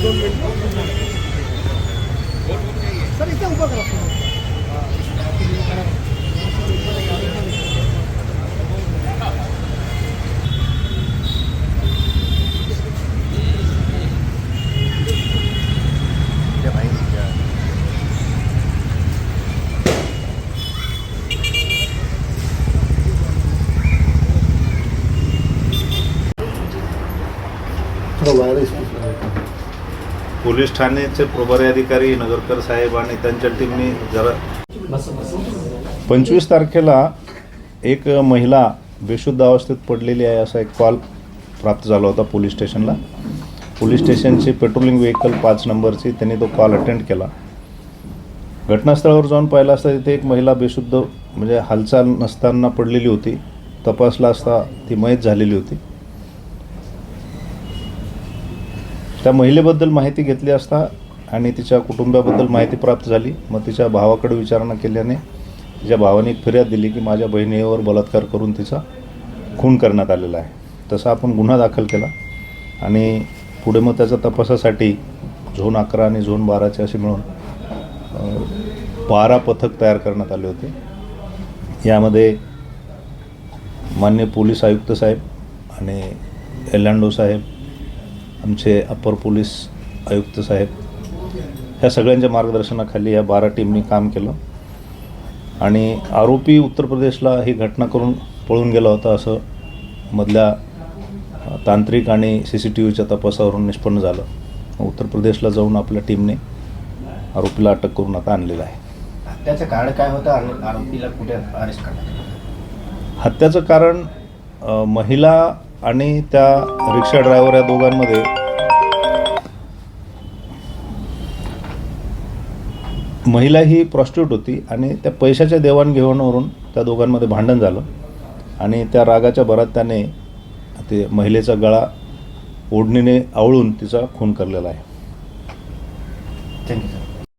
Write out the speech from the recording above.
Sir इथे उभं करा. पोलीस ठाण्याचे प्रभारी अधिकारी नगरकर साहेब आणि त्यांच्या टीमने जरा 25 तारखेला एक महिला बेशुद्ध अवस्थेत पडलेली आहे असा एक कॉल प्राप्त झाला होता पोलीस स्टेशनला. पोलीस स्टेशनची पेट्रोलिंग व्हेकल 5 नंबरची त्यांनी तो कॉल अटेंड केला. घटनास्थळावर जाऊन पाहिलं असता तिथे एक महिला बेशुद्ध म्हणजे हालचाल नसताना पडलेली होती. तपासला असता ती मयत झालेली होती. त्या महिलेबद्दल माहिती घेतली असता आणि तिच्या कुटुंबाबद्दल माहिती प्राप्त झाली. मग तिच्या भावाकडे विचारणा केल्याने तिच्या भावाने एक फिर्याद दिली की माझ्या बहिणीवर बलात्कार करून तिचा खून करण्यात आलेला आहे. तसा आपण गुन्हा दाखल केला आणि पुढे मग त्याच्या तपासासाठी झोन 11 आणि झोन 12चे असे मिळून 12 पथक तयार करण्यात आले होते. यामध्ये माननीय पोलीस आयुक्त साहेब आणि एलांडो साहेब, आमचे अप्पर पोलीस आयुक्त साहेब, ह्या सगळ्यांच्या मार्गदर्शनाखाली या 12 टीमनी काम केलं आणि आरोपी उत्तर प्रदेशला ही घटना करून पळून गेला होता असं मधल्या तांत्रिक आणि CCTVच्या तपासावरून निष्पन्न झालं. उत्तर प्रदेशला जाऊन आपल्या टीमने आरोपीला अटक करून आता आणलेलं आहे. हत्याचं कारण काय होतं आणि आरोपीला कुठे अरेस्ट करण्यात? हत्याचं कारण महिला आणि त्या रिक्षा ड्रायव्हर या दोघांमध्ये महिला ही प्रॉस्टिट्यूट होती आणि त्या पैशाच्या देवाणघेवाणीवरून त्या दोघांमध्ये भांडण झालं आणि त्या रागाच्या भरात त्याने ते महिलेचा गळा ओढणीने आवळून तिचा खून केलेला आहे. थँक्यू.